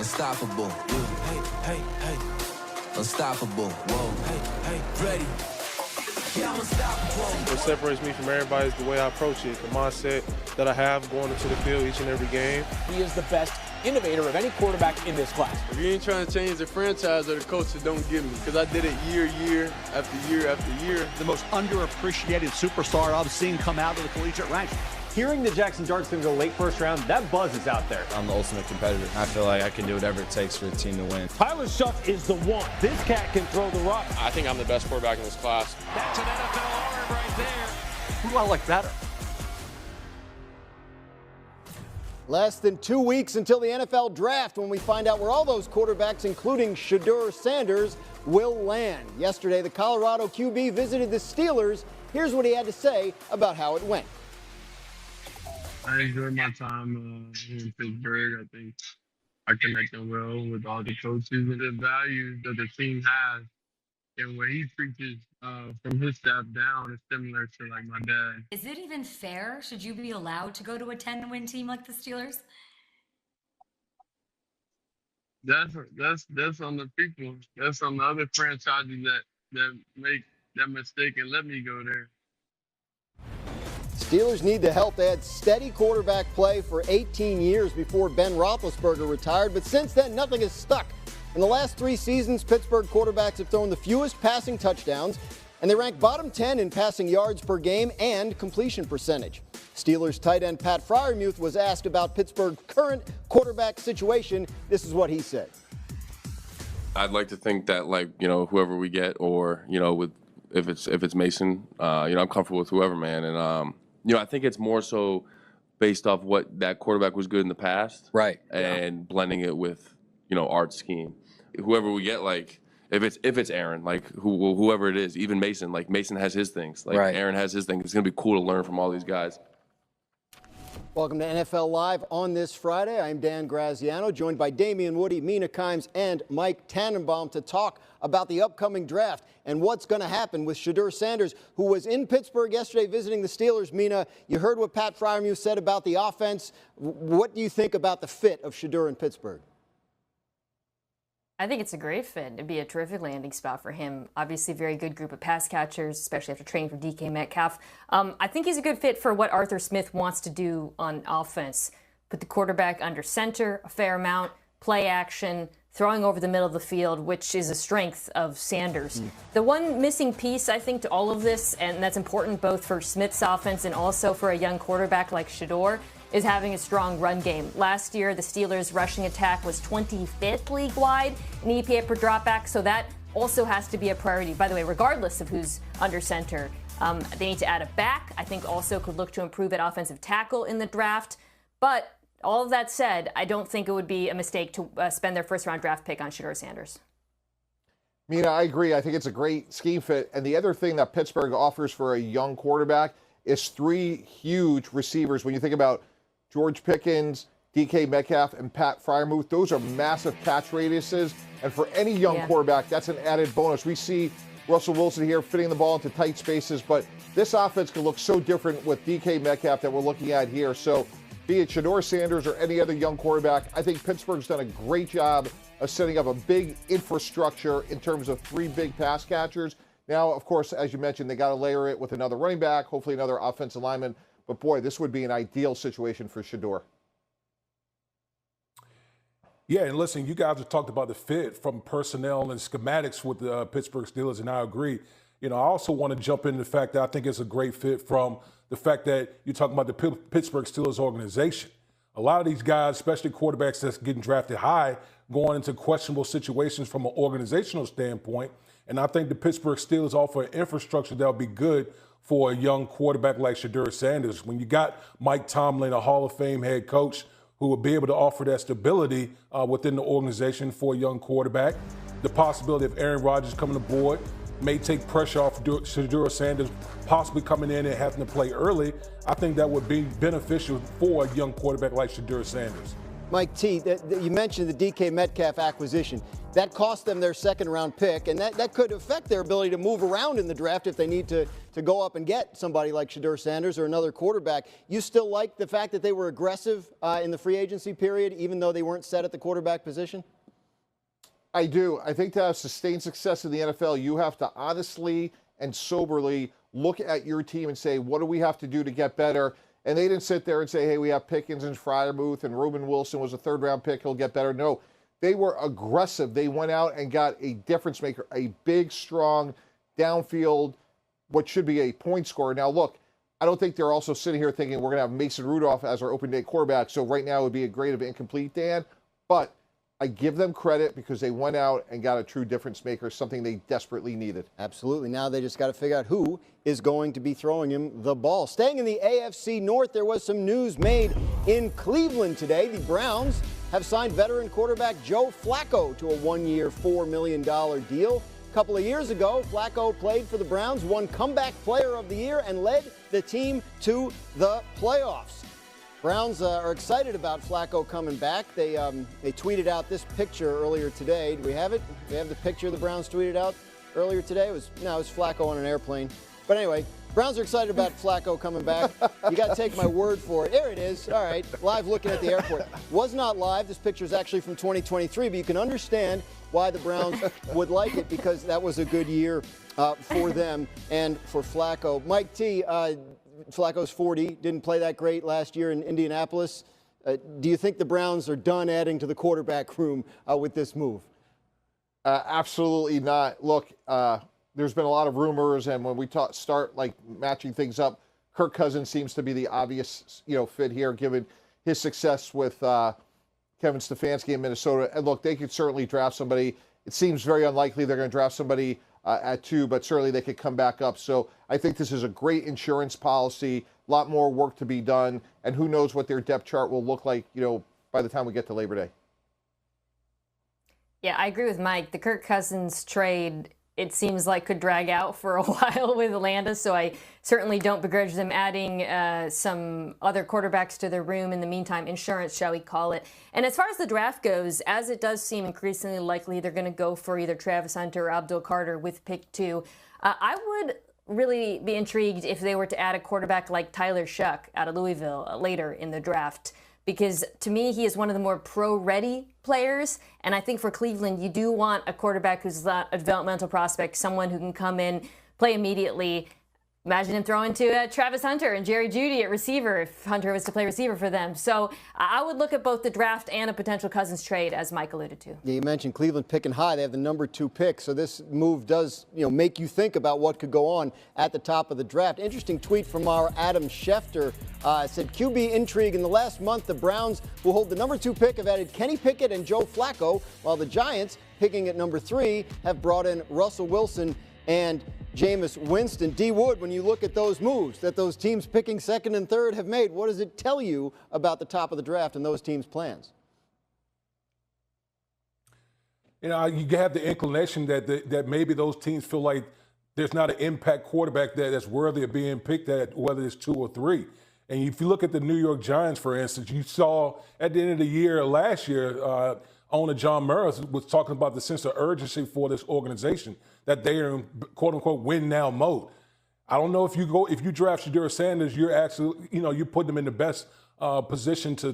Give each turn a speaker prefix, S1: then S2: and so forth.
S1: Unstoppable. Hey, unstoppable. Whoa, hey, ready. Yeah, I'm unstoppable.
S2: What separates me from everybody is the way I approach it, the mindset that I have going into the field each and every game.
S3: He is the best innovator of any quarterback in this class.
S4: If you ain't trying to change the franchise or the coaches, don't get me, because I did it year after year after year.
S3: The most underappreciated superstar I've seen come out of the collegiate ranks.
S5: Hearing the Jackson Darts in the late first round, that buzz is out there.
S6: I'm the ultimate competitor. I feel like I can do whatever it takes for the team to win.
S5: Tyler Shuff is the one. This cat can throw the rock.
S7: I think I'm the best quarterback in this class.
S3: That's an NFL arm right there. Who do I like better?
S8: Less than 2 weeks until the NFL draft when we find out where all those quarterbacks, including Shedeur Sanders, will land. Yesterday, the Colorado QB visited the Steelers. Here's what he had to say about how it went.
S4: I enjoyed my time here in Pittsburgh. I think I connected well with all the coaches and the values that the team has. And what he preaches from his staff down is similar to like my dad.
S9: Is it even fair? Should you be allowed to go to a 10-win team like the Steelers?
S4: That's on the people. That's on the other franchises that make that mistake and let me go there.
S8: Steelers need the help. They had steady quarterback play for 18 years before Ben Roethlisberger retired, but since then, nothing has stuck. In the last 3 seasons, Pittsburgh quarterbacks have thrown the fewest passing touchdowns, and they rank bottom 10 in passing yards per game and completion percentage. Steelers tight end Pat Freiermuth was asked about Pittsburgh's current quarterback situation. This is what he said.
S7: I'd like to think that, like, whoever we get, or if it's Mason, I'm comfortable with whoever, man. And I think it's more so based off what that quarterback was good in the past,
S6: Right.
S7: And blending it with Art's scheme. Whoever we get, like, if it's Aaron, like whoever it is, even Mason, like Mason has his things, like
S6: right.
S7: Aaron has his things. It's gonna be cool to learn from all these guys.
S8: Welcome to NFL Live on this Friday. I'm Dan Graziano, joined by Damian Woody, Mina Kimes, and Mike Tannenbaum to talk about the upcoming draft and what's going to happen with Shedeur Sanders, who was in Pittsburgh yesterday visiting the Steelers. Mina, you heard what Pat Freiermuth said about the offense. What do you think about the fit of Shedeur in Pittsburgh?
S10: I think it's a great fit. It'd be a terrific landing spot for him. Obviously, a very good group of pass catchers, especially after training for DK Metcalf. I think he's a good fit for what Arthur Smith wants to do on offense. Put the quarterback under center a fair amount, play action, throwing over the middle of the field, which is a strength of Sanders. The one missing piece, I think, to all of this, and that's important both for Smith's offense and also for a young quarterback like Shedeur, is having a strong run game. Last year, the Steelers' rushing attack was 25th league-wide in EPA per dropback, so that also has to be a priority. By the way, regardless of who's under center, they need to add a back. I think also could look to improve at offensive tackle in the draft. But all of that said, I don't think it would be a mistake to spend their first-round draft pick on Shedeur Sanders.
S11: Mina, I agree. I think it's a great scheme fit. And the other thing that Pittsburgh offers for a young quarterback is 3 huge receivers. When you think about George Pickens, DK Metcalf, and Pat Freiermuth, those are massive catch radiuses. And for any young quarterback, that's an added bonus. We see Russell Wilson here fitting the ball into tight spaces, but this offense can look so different with DK Metcalf that we're looking at here. So be it Shedeur Sanders or any other young quarterback, I think Pittsburgh's done a great job of setting up a big infrastructure in terms of 3 big pass catchers. Now, of course, as you mentioned, they got to layer it with another running back, hopefully another offensive lineman. But, boy, this would be an ideal situation for Shedeur.
S2: Yeah, and listen, you guys have talked about the fit from personnel and schematics with the Pittsburgh Steelers, and I agree. I also want to jump into the fact that I think it's a great fit from the fact that you're talking about the Pittsburgh Steelers organization. A lot of these guys, especially quarterbacks that's getting drafted high, going into questionable situations from an organizational standpoint. And I think the Pittsburgh Steelers offer an infrastructure that'll be good for a young quarterback like Shedeur Sanders. When you got Mike Tomlin, a Hall of Fame head coach, who will be able to offer that stability within the organization for a young quarterback, the possibility of Aaron Rodgers coming aboard may take pressure off Shedeur Sanders possibly coming in and having to play early. I think that would be beneficial for a young quarterback like Shedeur Sanders.
S8: Mike T, you mentioned the DK Metcalf acquisition. That cost them their second-round pick, and that could affect their ability to move around in the draft if they need to go up and get somebody like Shedeur Sanders or another quarterback. You still like the fact that they were aggressive in the free agency period, even though they weren't set at the quarterback position?
S11: I do. I think to have sustained success in the NFL, you have to honestly and soberly look at your team and say, what do we have to do to get better? And they didn't sit there and say, hey, we have Pickens and Freiermuth and Ruben Wilson was a third-round pick. He'll get better. No, they were aggressive. They went out and got a difference maker, a big, strong, downfield, what should be a point scorer. Now, look, I don't think they're also sitting here thinking we're going to have Mason Rudolph as our open day quarterback. So right now it would be a grade of incomplete, Dan. But I give them credit because they went out and got a true difference maker, something they desperately needed.
S8: Absolutely. Now they just got to figure out who is going to be throwing him the ball. Staying in the AFC North, there was some news made in Cleveland today. The Browns have signed veteran quarterback Joe Flacco to a one-year, $4 million deal. A couple of years ago, Flacco played for the Browns, won Comeback Player of the Year, and led the team to the playoffs. Browns are excited about Flacco coming back. They tweeted out this picture earlier today. Do we have it? Do we have the picture the Browns tweeted out earlier today? It was Flacco on an airplane. But anyway, Browns are excited about Flacco coming back. You got to take my word for it. There it is. All right, live looking at the airport. Was not live. This picture is actually from 2023, but you can understand why the Browns would like it because that was a good year for them and for Flacco. Mike T, Flacco's 40, didn't play that great last year in Indianapolis. Do you think the Browns are done adding to the quarterback room with this move?
S11: Absolutely not. Look, there's been a lot of rumors, and when we start like matching things up, Kirk Cousins seems to be the obvious fit here, given his success with Kevin Stefanski in Minnesota. And look, they could certainly draft somebody. It seems very unlikely they're going to draft somebody at 2, but certainly they could come back up. So I think this is a great insurance policy, a lot more work to be done, and who knows what their depth chart will look like, by the time we get to Labor Day.
S10: Yeah, I agree with Mike. The Kirk Cousins trade, it seems like could drag out for a while with Atlanta, so I certainly don't begrudge them adding some other quarterbacks to their room. In the meantime, insurance, shall we call it. And as far as the draft goes, as it does seem increasingly likely they're going to go for either Travis Hunter or Abdul Carter with pick 2, I would really be intrigued if they were to add a quarterback like Tyler Shuck out of Louisville later in the draft. Because to me, he is one of the more pro-ready players. And I think for Cleveland, you do want a quarterback who's not a developmental prospect, someone who can come in, play immediately. Imagine him throwing to Travis Hunter and Jerry Jeudy at receiver if Hunter was to play receiver for them. So I would look at both the draft and a potential Cousins trade, as Mike alluded to.
S8: Yeah, you mentioned Cleveland picking high. They have the number 2 pick. So this move does, make you think about what could go on at the top of the draft. Interesting tweet from our Adam Schefter. Said QB intrigue in the last month. The Browns, who hold the number 2 pick, have added Kenny Pickett and Joe Flacco, while the Giants, picking at number 3, have brought in Russell Wilson and Jameis Winston. D. Wood, when you look at those moves that those teams picking 2nd and 3rd have made, what does it tell you about the top of the draft and those teams' plans?
S2: You have the inclination that maybe those teams feel like there's not an impact quarterback that's worthy of being picked at, whether it's 2 or 3. And if you look at the New York Giants, for instance, you saw at the end of the year last year, owner John Murray was talking about the sense of urgency for this organization, that they are in quote-unquote win-now mode. I don't know if you draft Shedeur Sanders, you're actually, you put them in the best position to